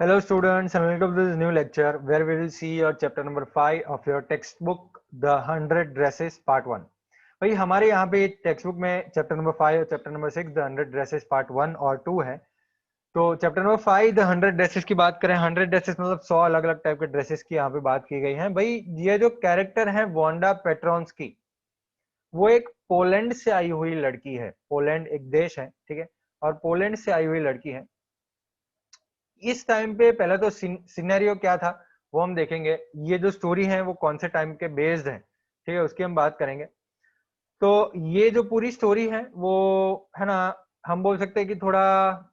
Hello students and welcome to this new lecture where we will see your chapter number 5 of your textbook The 100 Dresses Part 1। भाई हमारे यहाँ पे text book में chapter number 5 और chapter number 6 the 100 dresses part 1 और 2 है। तो chapter number 5 the 100 dresses की बात करें, 100 ड्रेसेस मतलब 100 अलग अलग टाइप के ड्रेसेस की यहाँ पे बात की गई है। भाई ये जो कैरेक्टर है वांडा पेट्रोन्स्की, वो एक पोलैंड से आई हुई लड़की है। पोलैंड एक देश है, ठीक है, और पोलैंड से आई हुई लड़की है। इस टाइम पे पहले तो सिनेरियो क्या था वो हम देखेंगे। ये जो स्टोरी है वो कौन से टाइम के बेस्ड है, ठीक है, उसकी हम बात करेंगे। तो ये जो पूरी स्टोरी है वो है ना, हम बोल सकते हैं कि थोड़ा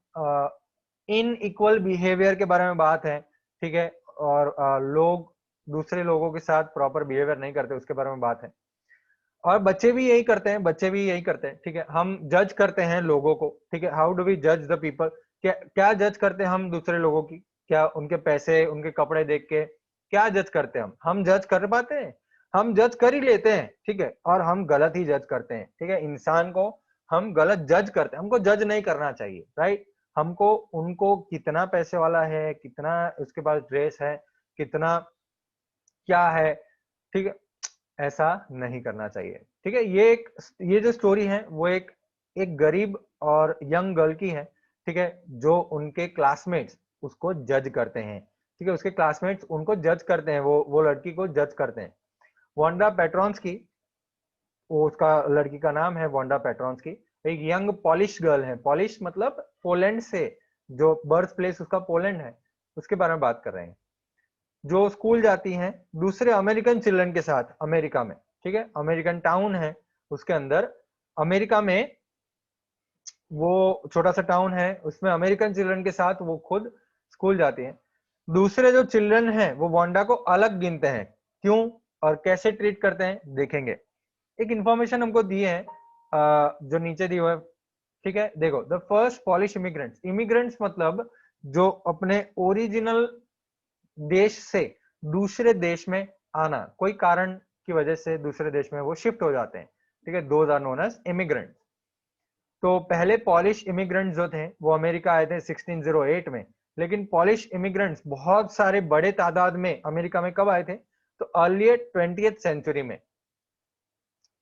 इन इक्वल बिहेवियर के बारे में बात है, ठीक है, और लोग दूसरे लोगों के साथ प्रॉपर बिहेवियर नहीं करते उसके बारे में बात है। और बच्चे भी यही करते हैं, बच्चे भी यही करते हैं, ठीक है। हम जज करते हैं लोगों को, ठीक है। हाउ डू वी जज द पीपल? क्या क्या जज करते हैं हम दूसरे लोगों की? क्या उनके पैसे, उनके कपड़े देख के क्या जज करते हैं? हम जज कर पाते हैं? हम जज कर ही लेते हैं, ठीक है, और हम गलत ही जज करते हैं, ठीक है। इंसान को हम गलत जज करते हैं, हमको जज नहीं करना चाहिए, राइट। हमको उनको कितना पैसे वाला है, कितना उसके पास ड्रेस है, कितना क्या है, ठीक है, ऐसा नहीं करना चाहिए, ठीक है। ये जो स्टोरी है वो एक गरीब और यंग गर्ल की है, ठीक है, जो उनके क्लासमेट्स उसको जज करते हैं, ठीक है। उसके क्लासमेट्स उनको जज करते हैं, वो लड़की को जज करते हैं। वांडा पेट्रोन्स्की, वो उसका लड़की का नाम है वांडा पेट्रोन्स्की। एक यंग पॉलिश गर्ल है। पॉलिश मतलब पोलैंड से, जो बर्थ प्लेस उसका पोलैंड है, उसके बारे में बात कर रहे हैं। जो स्कूल जाती हैं दूसरे अमेरिकन चिल्ड्रन के साथ अमेरिका में, ठीक है। अमेरिकन टाउन है उसके अंदर, अमेरिका में वो छोटा सा टाउन है, उसमें अमेरिकन चिल्ड्रन के साथ वो खुद स्कूल जाती हैं। दूसरे जो चिल्ड्रन हैं वो वांडा को अलग गिनते हैं। क्यों और कैसे ट्रीट करते हैं देखेंगे। एक इंफॉर्मेशन हमको दी है, जो नीचे दी हुआ है, ठीक है। देखो, the first polish immigrants, immigrants मतलब जो अपने ओरिजिनल देश से दूसरे देश में आना, कोई कारण की वजह से दूसरे देश में वो शिफ्ट हो जाते हैं, ठीक है। Those are known as immigrant. तो पहले पॉलिश इमिग्रेंट्स जो थे वो अमेरिका आए थे 1608 में। लेकिन पॉलिश इमिग्रेंट्स बहुत सारे बड़े तादाद में अमेरिका में कब आए थे? तो अर्लियर 20th सेंचुरी में,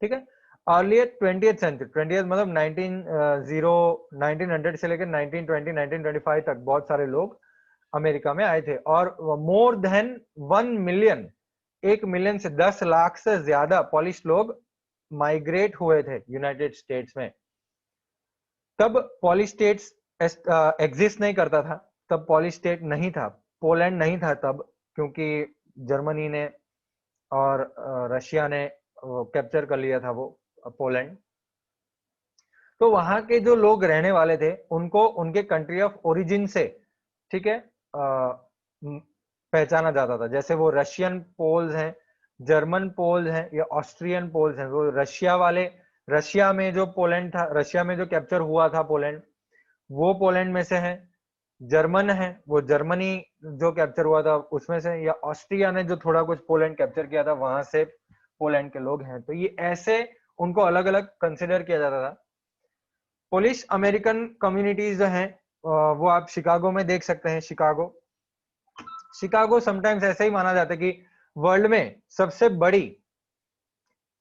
ठीक है। अर्लियर 20th सेंचुरी, 20th मतलब 1900 से लेकर 1920 1925 तक बहुत सारे लोग अमेरिका में आए थे। और मोर देन 1 मिलियन, 1 मिलियन से 10 लाख से ज्यादा पॉलिश लोग माइग्रेट हुए थे यूनाइटेड स्टेट्स में। तब पॉलिश स्टेट्स एग्जिस्ट नहीं करता था, तब पॉलिश स्टेट नहीं था, पोलैंड नहीं था तब, क्योंकि जर्मनी ने और रशिया ने कैप्चर कर लिया था वो पोलैंड। तो वहां के जो लोग रहने वाले थे उनको उनके कंट्री ऑफ ओरिजिन से, ठीक है, पहचाना जाता था। जैसे वो रशियन पोल्स हैं, जर्मन पोल्स हैं या ऑस्ट्रियन पोल्स हैं। वो रशिया वाले, रशिया में जो पोलैंड था, रशिया में जो कैप्चर हुआ था पोलैंड, वो पोलैंड में से है। जर्मन है, वो जर्मनी जो कैप्चर हुआ था उसमें से, या ऑस्ट्रिया ने जो थोड़ा कुछ पोलैंड कैप्चर किया था वहां से पोलैंड के लोग हैं। तो ये ऐसे उनको अलग अलग कंसिडर किया जाता था। पोलिश अमेरिकन कम्युनिटीज जो हैं वो आप शिकागो में देख सकते हैं। शिकागो, शिकागो समटाइम्स ऐसे ही माना जाता है कि वर्ल्ड में सबसे बड़ी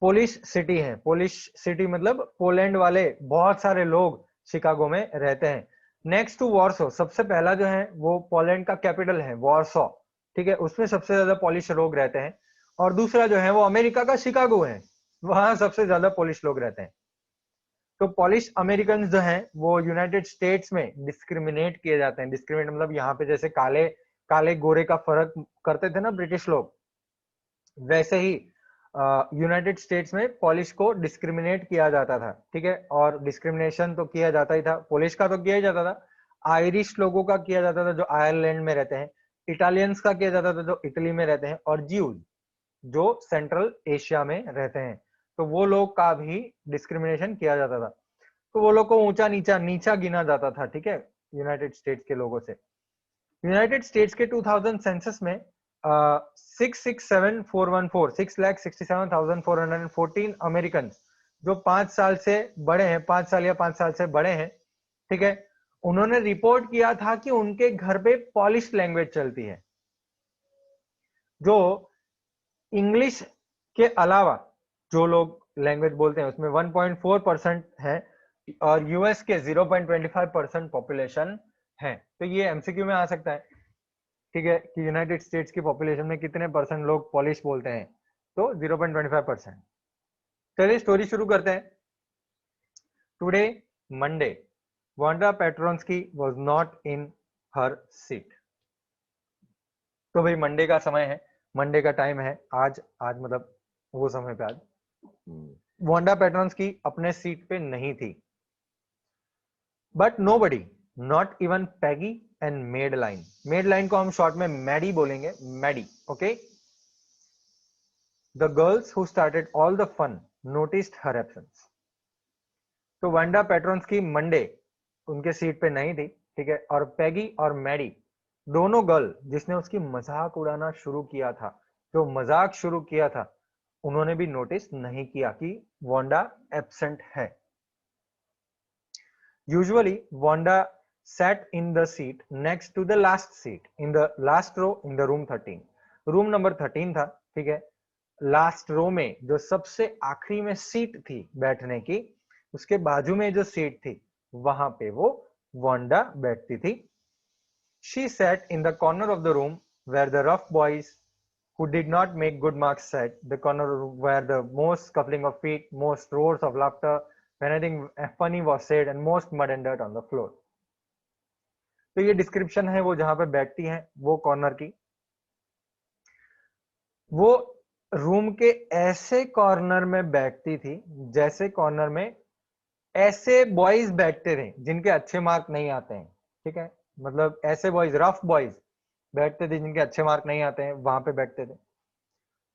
पोलिश सिटी है। पोलिश सिटी मतलब पोलैंड वाले बहुत सारे लोग शिकागो में रहते हैं। नेक्स्ट टू वॉर्सो, सबसे पहला जो है वो पोलैंड का कैपिटल है वॉर्सो, ठीक है, उसमें सबसे ज्यादा पोलिश लोग रहते हैं। और दूसरा जो है वो अमेरिका का शिकागो है, वहां सबसे ज्यादा पोलिश लोग रहते हैं। तो पॉलिश अमेरिकन जो हैं वो यूनाइटेड स्टेट्स में डिस्क्रिमिनेट किए जाते हैं। डिस्क्रिमिनेट मतलब यहाँ पे जैसे काले काले गोरे का फर्क करते थे ना ब्रिटिश लोग, वैसे ही यूनाइटेड स्टेट्स में पॉलिश को डिस्क्रिमिनेट किया जाता था, ठीक है। और डिस्क्रिमिनेशन तो किया जाता ही था, पॉलिश का तो किया ही जाता था, आयरिश लोगों का किया जाता था जो आयरलैंड में रहते हैं, इटालियंस का किया जाता था जो इटली में रहते हैं, और ज्यूज जो सेंट्रल एशिया में रहते हैं, तो वो लोग का भी डिस्क्रिमिनेशन किया जाता था। तो वो लोग को ऊंचा नीचा नीचा गिना जाता था, ठीक है, यूनाइटेड स्टेट्स के लोगों से। यूनाइटेड स्टेट्स के 2000 सेंसस में 667,414 अमेरिकन जो 5 साल से बड़े हैं, 5 साल या 5 साल से बड़े हैं, ठीक है, उन्होंने रिपोर्ट किया था कि उनके घर पे पॉलिश लैंग्वेज चलती है, जो इंग्लिश के अलावा जो लोग लैंग्वेज बोलते हैं उसमें 1.4% है और यूएस के 0.25% पॉपुलेशन है। तो ये एमसीक्यू में आ सकता है, ठीक है, कि यूनाइटेड स्टेट्स की पॉपुलेशन में कितने परसेंट लोग पॉलिश बोलते हैं, तो 0.25%। चलिए स्टोरी शुरू करते हैं। Today Monday, Wanda Petronski was not in her seat. तो भाई मंडे का समय है, मंडे का टाइम है, आज मतलब वो समय पे आज वांडा पेट्रोन्स्की अपने सीट पे नहीं थी। But nobody, not even Peggy and Madeline, Madeline को हम शॉर्ट में मैडी बोलेंगे, Maddie, okay. The girls who started all the fun noticed her absence. तो वांडा पेट्रोन्स्की मंडे उनके सीट पे नहीं थी, ठीक है, और पैगी और मैडी दोनों गर्ल जिसने उसकी मजाक उड़ाना शुरू किया था, जो मजाक शुरू किया था, उन्होंने भी नोटिस नहीं किया कि वांडा एब्सेंट है। Usually, Wanda sat in the seat next to the last seat, in the last row in the room 13. Room number 13 था, ठीक है। लास्ट रो में जो सबसे आखिरी में सीट थी बैठने की, उसके बाजू में जो सीट थी वहां पे वो वांडा बैठती थी। She sat in the corner of the room where the rough boys who did not make good marks sat, the corner where the most scuffling of feet, most roars of laughter, when anything funny was said, and most mud and dirt on the floor. तो ये description है वो जहां पे बैठती हैं, वो corner की। वो रूम के ऐसे कॉर्नर में बैठती थी जैसे कॉर्नर में ऐसे बॉयज बैठते थे जिनके अच्छे मार्क नहीं आते हैं, ठीक है, मतलब ऐसे बॉयज, रफ बॉयज बैठते थे जिनके अच्छे मार्क नहीं आते हैं, वहां पे बैठते थे।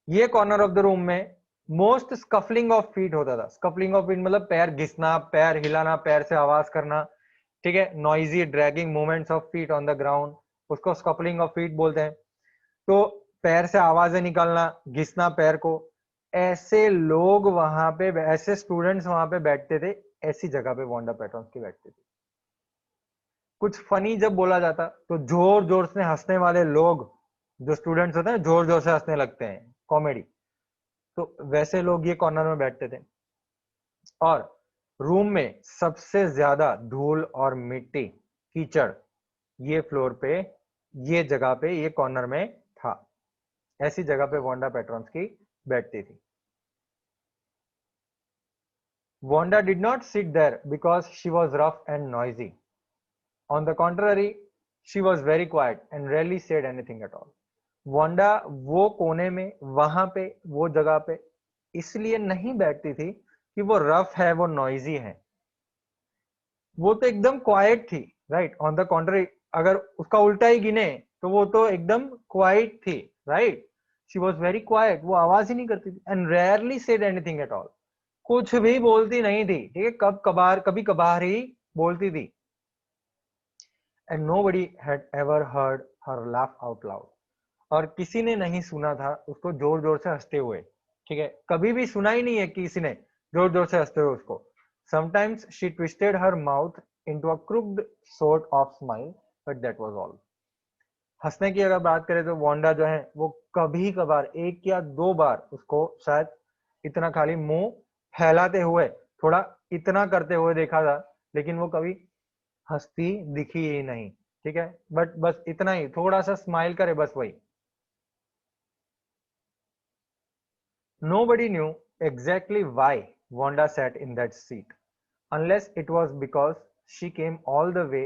ये कॉर्नर ऑफ द रूम में मोस्ट स्कफलिंग ऑफ फीट होता था। स्कफलिंग ऑफ फीट मतलब पैर घिसना, पैर हिलाना, पैर से आवाज करना, ठीक है, noisy dragging movements of feet on the ground, उसको स्कफलिंग ऑफ फीट बोलते हैं। तो पैर से आवाजें निकालना, घिसना पैर को, ऐसे लोग वहां पे, ऐसे स्टूडेंट्स वहां पे बैठते थे, ऐसी जगह पे वांडा पेट्रोन्स्की बैठती थी। कुछ फनी जब बोला जाता तो जोर जोर से हंसने वाले लोग, जो स्टूडेंट्स होते हैं जोर जोर से हंसने लगते हैं, कॉमेडी, तो वैसे लोग ये कॉर्नर में बैठते थे। और रूम में सबसे ज्यादा धूल और मिट्टी, कीचड़ ये फ्लोर पे, ये जगह पे, ये कॉर्नर में था। ऐसी जगह पे वांडा पेट्रोन्स्की बैठती थी। Wanda did not sit there because she was rough and noisy. On the contrary, she was very quiet and rarely said anything at all. Wanda वो कोने में, वहां पे, वो जगह पे इसलिए नहीं बैठती थी कि वो रफ है, वो नॉइजी है, वो तो एकदम क्वाइट थी, राइट। ऑन द कॉन्ट्ररी, अगर उसका उल्टा ही गिने तो वो तो एकदम क्वाइट थी, right. She was very quite, वो आवाज ही नहीं करती थी, and rarely said anything at all, कुछ भी बोलती नहीं थी, ठीक है, कभी कभार ही बोलती थी। And nobody had ever heard her laugh out loud, और किसी ने नहीं सुना था उसको जोर जोर से हंसते हुए, ठीक है, कभी भी सुना ही नहीं है किसी ने जोर जोर से हंसते हुए उसको। Sometimes she twisted her mouth into a crooked sort of smile, but that was all. हंसने की अगर बात करें तो वांडा जो है वो कभी कभार, एक या दो बार उसको शायद इतना खाली मुंह फैलाते हुए, थोड़ा इतना करते हुए देखा था, लेकिन वो कभी हंसती दिखी ही नहीं, ठीक है, बट बस इतना ही, थोड़ा सा स्माइल करे, बस वही। Nobody knew exactly why Wanda sat in that seat, unless it was because she came all the way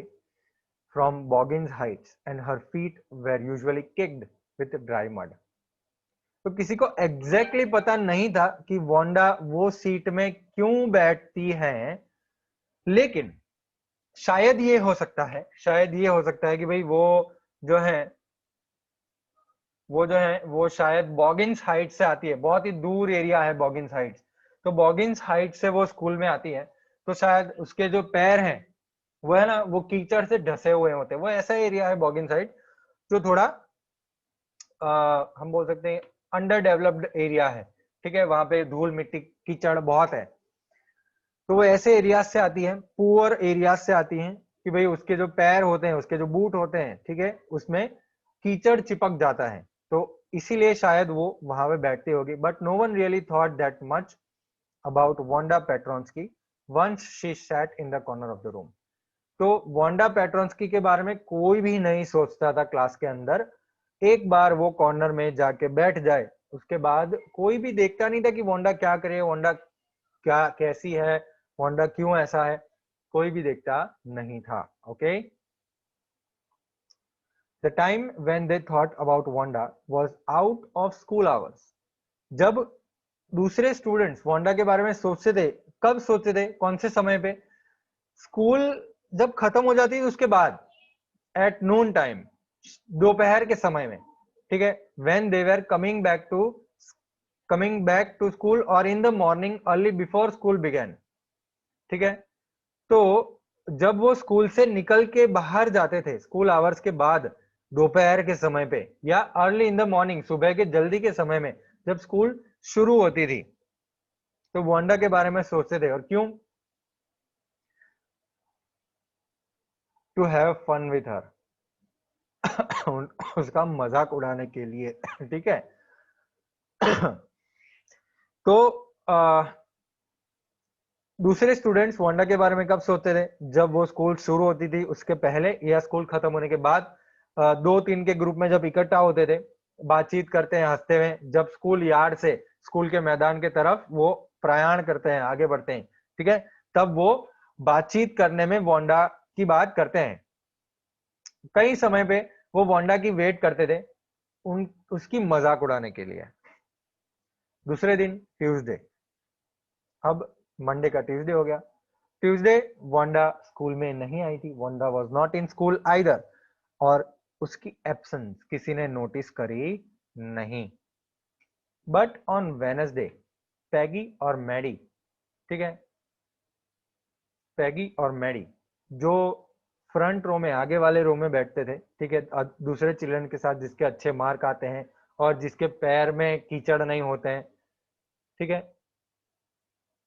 from Boggins Heights and her feet were usually kicked with dry mud. तो किसी को exactly पता नहीं था कि Wanda वो seat में क्यों बैठती हैं, लेकिन शायद ये हो सकता है, शायद ये हो सकता है कि भाई वो जो है वो शायद बॉगिन्स हाइट से आती है, बहुत ही दूर एरिया है बॉगिन्स हाइट्स, तो बॉगिन्स हाइट से वो स्कूल में आती है, तो शायद उसके जो पैर हैं वो है ना, वो कीचड़ से ढसे हुए होते हैं। वो ऐसा एरिया है बॉगिन्स हाइट जो थोड़ा हम बोल सकते हैं अंडर डेवलप्ड एरिया है, ठीक है, वहां पे धूल मिट्टी कीचड़ बहुत है, तो वो ऐसे एरियाज से आती है, पुअर एरियाज से आती हैं, कि भाई उसके जो पैर होते हैं, उसके जो बूट होते हैं, ठीक है, उसमें कीचड़ चिपक जाता है, तो इसीलिए शायद वो वहां पे बैठती होगी। But no one really thought that much about Wanda Petronski once she sat in the corner of the room. तो वांडा पेट्रोन्स्की के बारे में कोई भी नहीं सोचता था क्लास के अंदर। एक बार वो कॉर्नर में जाके बैठ जाए, उसके बाद कोई भी देखता नहीं था कि वांडा क्या करे, वांडा क्या कैसी है, वांडा क्यों ऐसा है, कोई भी देखता नहीं था। Okay, the time when they thought about Wanda was out of school hours. जब दूसरे स्टूडेंट्स वांडा के बारे में सोचते थे, कब सोचते थे, कौन से समय पे? स्कूल जब खत्म हो जाती है उसके बाद, एट नून टाइम, दोपहर के समय में, ठीक है, when they were coming back to school और in the morning early before school began. ठीक है, तो जब वो स्कूल से निकल के बाहर जाते थे स्कूल आवर्स के बाद, दोपहर के समय पे, या अर्ली इन द मॉर्निंग, सुबह के जल्दी के समय में, जब स्कूल शुरू होती थी, तो वांडा के बारे में सोचते थे। और क्यों? To have fun with her, उसका मजाक उड़ाने के लिए। ठीक है। तो दूसरे स्टूडेंट्स वांडा के बारे में कब सोचते थे? जब वो स्कूल शुरू होती थी उसके पहले, या स्कूल खत्म होने के बाद, दो तीन के ग्रुप में जब इकट्ठा होते थे, बातचीत करते हैं हंसते हुए, जब स्कूल यार्ड से स्कूल के मैदान के तरफ वो प्रयाण करते हैं, आगे बढ़ते हैं, ठीक है, तब वो बातचीत करने में वांडा की बात करते हैं। कई समय पे वो वांडा की वेट करते थे उसकी मजाक उड़ाने के लिए। दूसरे दिन ट्यूसडे, अब मंडे का ट्यूसडे हो गया। ट्यूसडे वांडा स्कूल में नहीं आई थी, Wanda was not in school either, और उसकी एब्सेंस किसी ने नोटिस करी नहीं। बट ऑन वेडनेसडे, पैगी और मैडी, ठीक है, पैगी और मैडी जो फ्रंट रो में, आगे वाले रो में बैठते थे, ठीक है, दूसरे चिल्ड्रन के साथ जिसके अच्छे मार्क आते हैं और जिसके पैर में कीचड़ नहीं होते हैं, ठीक है,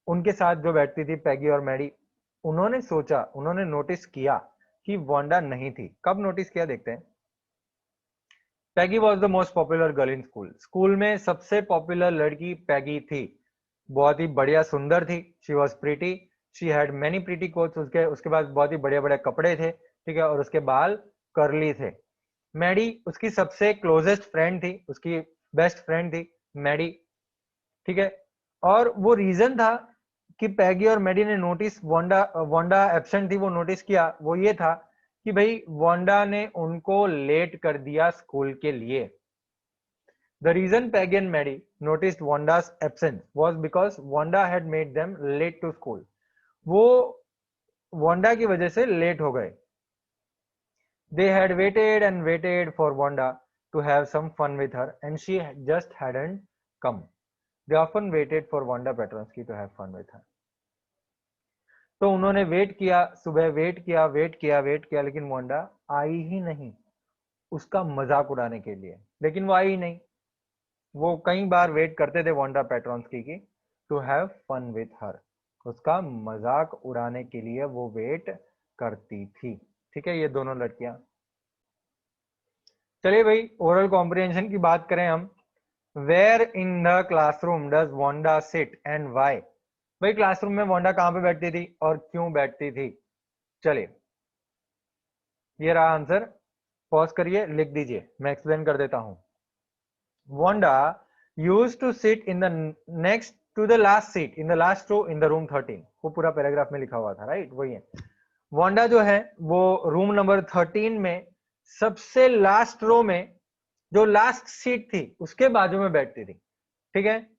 उनके साथ जो बैठती थी पैगी और मैडी, उन्होंने सोचा, उन्होंने नोटिस किया कि वांडा नहीं थी। कब नोटिस किया देखते हैं। Peggy was the most popular girl in school. School में सबसे पॉपुलर लड़की पैगी थी। बहुत ही बढ़िया सुंदर थी। She was pretty, she had many pretty quotes. उसके पास बहुत ही बढ़िया बढ़िया कपड़े थे, ठीक है, और उसके बाल कर्ली थे। मैडी उसकी सबसे क्लोजेस्ट फ्रेंड थी, उसकी बेस्ट फ्रेंड थी मैडी, ठीक है। और वो रीजन था कि पैगी और मैडी ने नोटिस, वांडा एब्सेंट थी, वो नोटिस किया, वो ये था कि भाई वांडा ने उनको लेट कर दिया स्कूल के लिए। The reason Peggy and Maddie noticed Wanda's absence was because Wanda had made them late to school. वो वांडा की वजह से लेट हो गए। They had waited and waited for Wanda to have some fun with her, and she just hadn't come. They often waited for Wanda Petronsky to have fun with her. तो उन्होंने wait किया, सुबह wait किया, लेकिन Wanda आई ही नहीं उसका मजाक उड़ाने के लिए, लेकिन वो आई ही नहीं। वो कई बार वेट करते थे वांडा पेट्रोन्स्की की, to have fun with her, उसका मजाक उड़ाने के लिए वो वेट करती थी। ठीक है, ये दोनों लड़कियां। चलिए भाई, ओरल कॉम्प्रिहेंशन की बात करें हम। Where in the classroom does Wanda sit and why? भाई क्लासरूम में वांडा कहां पे बैठती थी और क्यों बैठती थी? चलिए, ये रहा आंसर। पॉज करिए, लिख दीजिए, मैं एक्सप्लेन कर देता हूं। Wanda used to sit in the next to the last seat in the last row in the room 13। वो पूरा पैराग्राफ में लिखा हुआ था, राइट, वही है। वांडा जो है वो रूम नंबर 13 में सबसे लास्ट रो में, जो लास्ट सीट थी उसके बाजू में बैठती थी, ठीक है।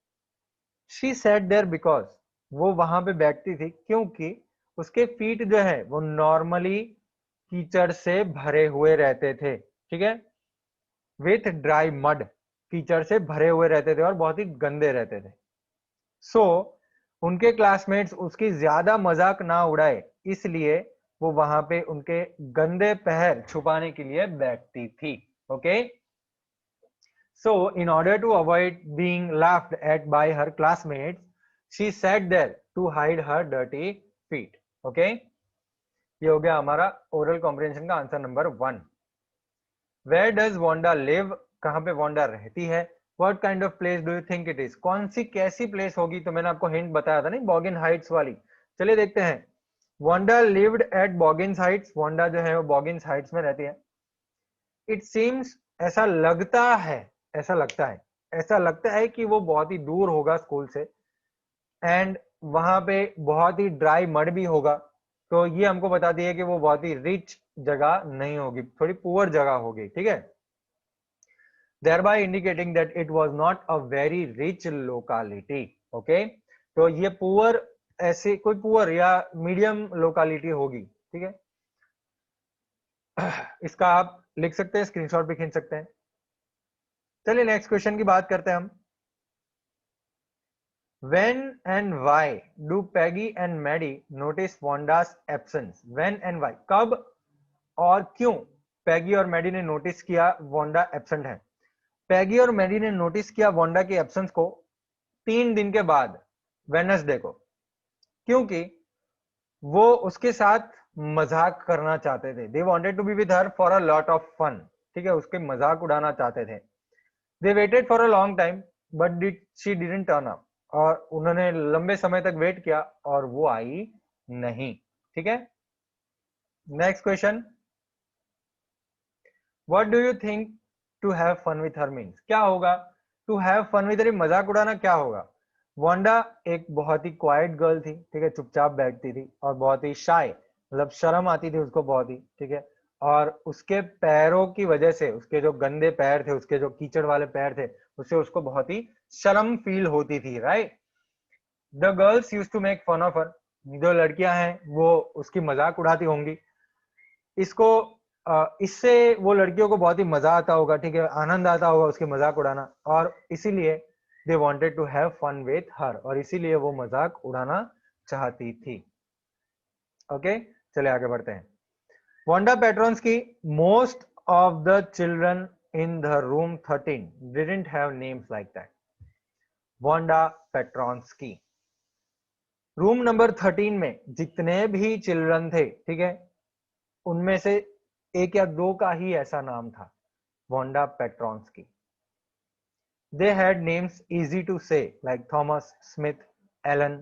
शी sat there because, वो वहां पे बैठती थी क्योंकि उसके फीट जो है वो नॉर्मली कीचड़ से भरे हुए रहते थे, ठीक है, विथ ड्राई मड, कीचड़ से भरे हुए रहते थे और बहुत ही गंदे रहते थे। सो उनके क्लासमेट्स उसकी ज्यादा मजाक ना उड़ाए, इसलिए वो वहां पे उनके गंदे पैर छुपाने के लिए बैठती थी। Okay, so in order to avoid being laughed at by her classmates, she sat there to hide her dirty feet. Okay, ये हो गया हमारा ओरल कॉम्प्रिहेंशन का answer number 1। Where does Wanda live, कहाँ पे वांडा रहती है। What kind of place do you think it is, कौन सी कैसी प्लेस होगी, तो मैंने आपको हिंट बताया था नहीं, बॉगिन हाइट्स वाली। चलिए देखते हैं। Wanda lived at Boggins Heights, Wanda जो है वो बॉगिन्स हाइट्स में रहती है। इट सीम्स, ऐसा लगता है, ऐसा लगता है, ऐसा लगता है कि वो बहुत ही दूर होगा स्कूल से, एंड वहां पे बहुत ही ड्राई मड भी होगा। तो ये हमको बताती है कि वो बहुत ही रिच जगह नहीं होगी, थोड़ी पुअर जगह होगी, ठीक है। thereby indicating that it was not a very rich locality, okay। तो ये पुअर, ऐसे कोई पुअर या मीडियम लोकालिटी होगी, ठीक है। इसका आप लिख सकते हैं, स्क्रीनशॉट भी खींच सकते हैं। चलिए नेक्स्ट क्वेश्चन की बात करते हैं हम। When and why do Peggy and Maddie notice Wanda's absence? When and why, कब और क्यों पैगी और मैडी ने नोटिस किया वांडा एब्सेंट है। पैगी और मैडी ने नोटिस किया वांडा के एब्सेंस को 3 दिन के बाद, वेडनेसडे को, क्योंकि वो उसके साथ मजाक करना चाहते थे। They wanted to be with her for a lot of fun, ठीक है, उसके मजाक उड़ाना चाहते थे। They waited for a long time but she didn't turn up, और उन्होंने लंबे समय तक वेट किया और वो आई नहीं, ठीक है। Next question, what do you think to have fun with her means, क्या होगा to have fun with her, मजाक उड़ाना क्या होगा। वांडा एक बहुत ही क्वाइट गर्ल थी, ठीक है, चुपचाप बैठती थी और बहुत ही शाय, मतलब शर्म आती थी उसको बहुत ही, ठीक है। और उसके पैरों की वजह से, उसके जो गंदे पैर थे, उसके जो कीचड़ वाले पैर थे, उससे उसको बहुत ही शर्म फील होती थी, right. The girls use to make fun of her, जो लड़कियां हैं वो उसकी मजाक उड़ाती होंगी। इसको इससे वो लड़कियों को बहुत ही मजा आता होगा, ठीक है, आनंद आता होगा उसके मजाक उड़ाना, और इसीलिए they wanted to have fun with her, और इसीलिए वो मजाक उड़ाना चाहती थी। ओके, चले आगे बढ़ते हैं। Wanda Petronski, most of the children in the room 13 didn't have names like that. Wanda Petronski, room number 13 में जितने भी चिल्ड्रन थे, ठीक है, उनमें से 1 या 2 का ही ऐसा नाम था, Wanda Petronski. They had names easy to say like Thomas, Smith, Alan.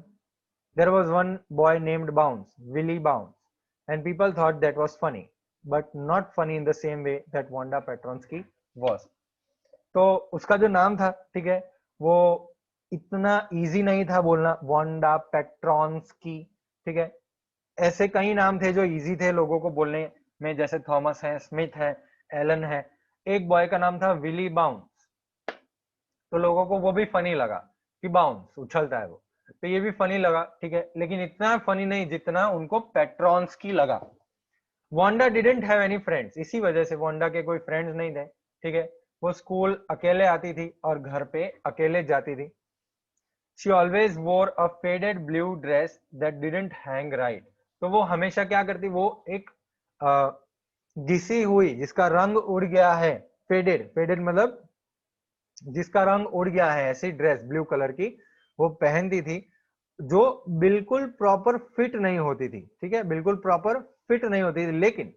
There was one boy named Bounce, Willie Bounce, and people thought that was funny, but not funny in the same way that Wanda Petronsky was. तो उसका जो नाम था, ठीक है, वो इतना easy नहीं था बोलना, वांडा पेट्रोन्स्की, ठीक है। ऐसे कई नाम थे जो इजी थे लोगों को बोलने में, जैसे थॉमस है, स्मिथ है, एलन है। एक बॉय का नाम था विली बाउंस, तो लोगों को वो भी फनी लगा कि बाउंस उछलता है वो, तो ये भी फनी लगा, ठीक है, लेकिन इतना फनी नहीं जितना उनको पेट्रॉन्स की लगा। Wanda didn't have any friends, इसी वजह से वांडा के कोई फ्रेंड्स नहीं थे, ठीक है। वो स्कूल अकेले आती थी और घर पे अकेले जाती थी। She always wore a faded blue dress that didn't hang right, तो वो हमेशा क्या करती, वो एक घिसी हुई, जिसका रंग उड़ गया है, फेडेड, फेडेड मतलब जिसका रंग उड़ गया है, ऐसी ड्रेस ब्लू कलर की वो पहनती थी, जो बिल्कुल प्रॉपर फिट नहीं होती थी, ठीक है, बिल्कुल प्रॉपर फिट नहीं होती थी, लेकिन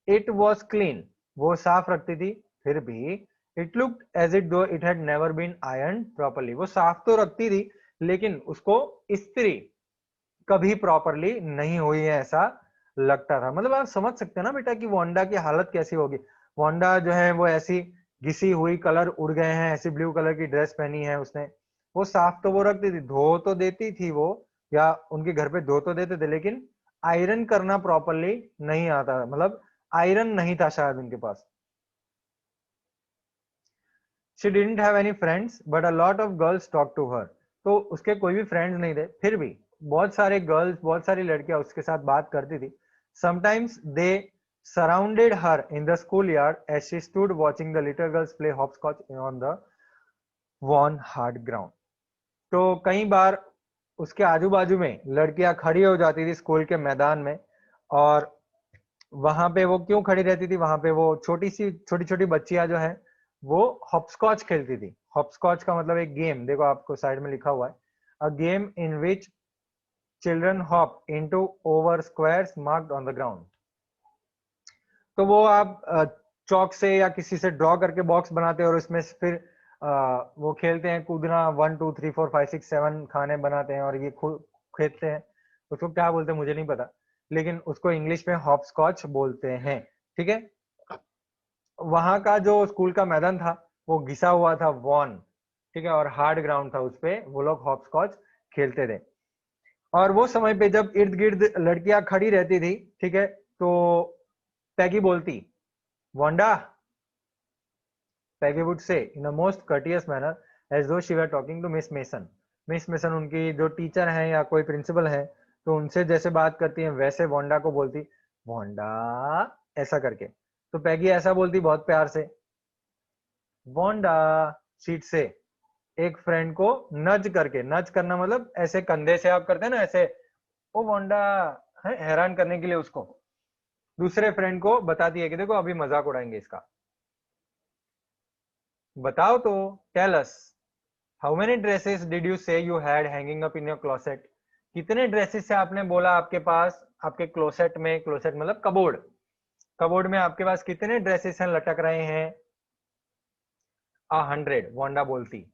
इट वॉज क्लीन, वो साफ रखती थी। फिर भी it looked as it though it had never been iron properly, वो साफ तो रखती थी लेकिन उसको इस्त्री कभी प्रॉपरली नहीं हुई है, ऐसा लगता था। मतलब आप समझ सकते हैं ना बेटा कि वांडा की हालत कैसी होगी। वांडा जो है वो ऐसी घिसी हुई, कलर उड़ गए हैं, ऐसी ब्लू कलर की ड्रेस पहनी है उसने, वो साफ तो वो रखती थी, धो तो देती थी वो, या उनके घर पे धो तो देते थे, लेकिन आयरन करना प्रॉपरली नहीं आता, मतलब आयरन नहीं था शायद उनके पास। She didn't have any friends but a lot of girls talk to her, तो उसके कोई भी फ्रेंड्स नहीं थे, फिर भी बहुत सारे गर्ल्स, बहुत सारी लड़कियां उसके साथ बात करती थी। Sometimes they surrounded her in the schoolyard as she stood watching the little girls play hopscotch on the worn hard ground. तो कई बार उसके आजू बाजू में लड़कियां खड़ी हो जाती थी स्कूल के मैदान में, और वहां पे वो क्यों खड़ी रहती थी, वहां पे वो छोटी छोटी बच्चियां जो है वो हॉपस्कॉच खेलती थी। हॉपस्कॉच का मतलब एक गेम, देखो आपको साइड में लिखा हुआ है, a game in which children hop into over squares marked on the ground. तो वो आप चौक से या किसी से ड्रॉ करके बॉक्स बनाते हैं और उसमें से फिर वो खेलते हैं, कूदना 1 2 3 4 5 6 7 खाने बनाते हैं और ये खेलते हैं। उसको क्या बोलते हैं मुझे नहीं पता, लेकिन उसको इंग्लिश में हॉप स्कॉच बोलते हैं। ठीक है, वहां का जो स्कूल का मैदान था वो घिसा हुआ था वॉन, ठीक है, और हार्ड ग्राउंड था, उस पे वो लोग हॉप स्कॉच खेलते थे। और वो समय पे जब इर्द गिर्द लड़कियां खड़ी रहती थी, ठीक है, तो पैगी बोलती Wanda, Peggy would say in a most courteous manner as though she were talking to miss mason. Miss mason उनकी जो टीचर हैं या कोई प्रिंसिपल है, तो उनसे जैसे बात करती हैं वैसे वांडा को बोलती वांडा, ऐसा करके। तो पैगी ऐसा बोलती बहुत प्यार से वांडा, शीट से एक फ्रेंड को नज करके, नज करना मतलब ऐसे कंधे से आप करते हैं ना ऐसे, ओ वांडा, है हैरान करने के लिए उसको, दूसरे फ्रेंड को बताती है कि देखो अभी मजाक उड़ाएंगे इसका। बताओ तो, tell us, how many dresses did you say you had hanging up in your closet. कितने ड्रेसेस से आपने बोला आपके पास, आपके क्लोसेट में, क्लोसेट मतलब कबोर्ड, कबोर्ड में आपके पास कितने ड्रेसेस हैं लटक रहे हैं। 100, वांडा बोलती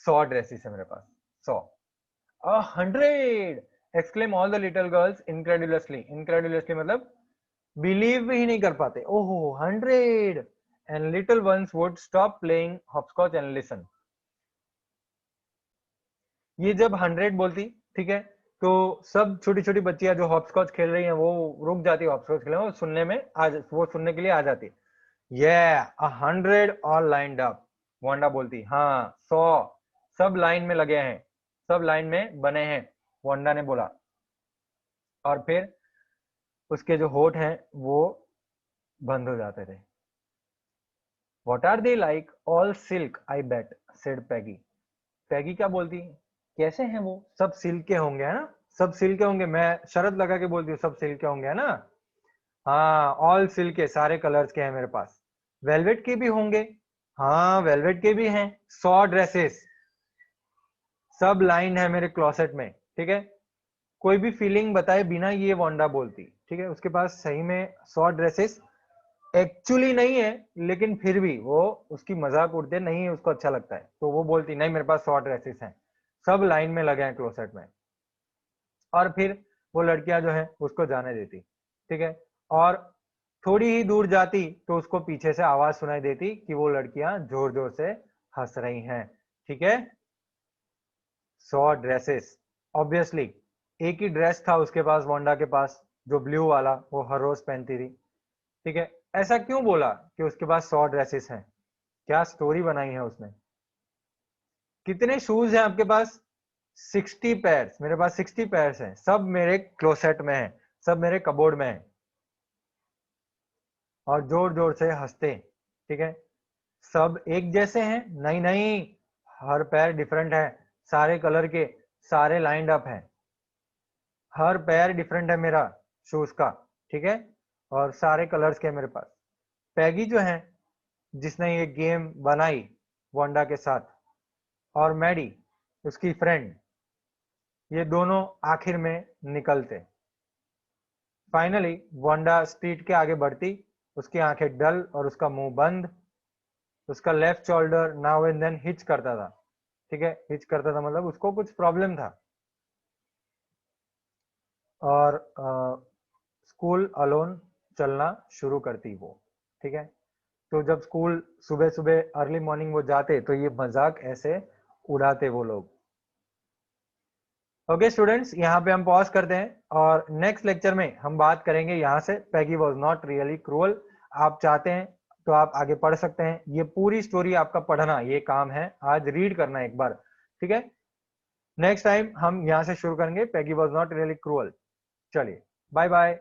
100 ड्रेसेस है मेरे पास, 100। 100, exclaim all the little girls incredulously. Incredulously मतलब बिलीव ही नहीं कर पाते, ओहो 100। And little ones would stop playing hopscotch and listen. ये जब 100 बोलती, ठीक है, तो सब छोटी छोटी बच्चियां जो हॉपस्कॉच खेल रही हैं वो रुक जाती है हॉपस्कॉच खेलने, वो सुनने में वो सुनने के लिए आ जाती। ये 100 ऑल लाइंड अप, वांडा बोलती हाँ 100 सब लाइन में लगे हैं, सब लाइन में बने हैं, वांडा ने बोला। और फिर उसके जो होठ हैं वो बंद हो जाते थे। What are they like? All silk, I bet, said Peggy. पैगी क्या बोलती, कैसे हैं वो, सब सिल्क के होंगे है ना, सब सिल्क के होंगे, मैं शरत लगा के बोलती हूँ सब सिल्क के होंगे है ना। हाँ, ऑल सिल्क के, सारे कलर्स के हैं मेरे पास। वेलवेट के भी होंगे, हाँ वेलवेट के भी हैं। 100 ड्रेसेस, सब लाइन है मेरे क्लोसेट में, ठीक है। कोई भी फीलिंग बताए बिना ये वांडा बोलती, ठीक है, उसके पास सही में 100 ड्रेसेस एक्चुअली नहीं है, लेकिन फिर भी वो उसकी मजाक उड़ते नहीं, उसको अच्छा लगता है, तो वो बोलती नहीं मेरे पास 100 ड्रेसेस हैं, सब लाइन में लगे हैं क्लोसेट में। और फिर वो लड़कियां जो है उसको जाने देती, ठीक है। और थोड़ी ही दूर जाती तो उसको पीछे से आवाज सुनाई देती कि वो लड़कियां जोर जोर से हंस रही हैं, ठीक है। 100 ड्रेसेस, ऑब्वियसली एक ही ड्रेस था उसके पास, वांडा के पास, जो ब्लू वाला वो हर रोज पहनती थी, ठीक है। ऐसा क्यों बोला कि उसके पास 100 ड्रेसेस हैं, क्या स्टोरी बनाई है उसने। कितने शूज हैं आपके पास, 60 पैर्स, मेरे पास 60 पैर्स हैं, सब मेरे क्लोसेट में है, सब मेरे कबोर्ड में है। और जोर जोर से हंसते, ठीक है। सब एक जैसे हैं, नहीं नहीं, हर पैर डिफरेंट है, सारे कलर के, सारे लाइंड अप हैं, हर पैर डिफरेंट है मेरा शूज का, ठीक है, और सारे कलर्स के मेरे पास। पैगी जो है जिसने ये गेम बनाई वांडा के साथ, और मैडी उसकी फ्रेंड, ये दोनों आखिर में निकलते। फाइनली वांडा स्ट्रीट के आगे बढ़ती, उसकी आंखें डल और उसका मुंह बंद, उसका left shoulder now and then hitch करता था, ठीक है, हिच करता था मतलब उसको कुछ प्रॉब्लम था। और स्कूल अलोन चलना शुरू करती वो, ठीक है। तो जब स्कूल सुबह सुबह अर्ली मॉर्निंग वो जाते तो ये मजाक ऐसे उड़ाते वो लोग। ओके स्टूडेंट्स, यहाँ पे हम पॉज करते हैं और नेक्स्ट लेक्चर में हम बात करेंगे यहाँ से पैगी वॉज नॉट रियली क्रूअल। आप चाहते हैं तो आप आगे पढ़ सकते हैं, ये पूरी स्टोरी आपका पढ़ना ये काम है, आज रीड करना एक बार, ठीक है। नेक्स्ट टाइम हम यहाँ से शुरू करेंगे पैगी वॉज नॉट रियली क्रूअल। चलिए बाय बाय।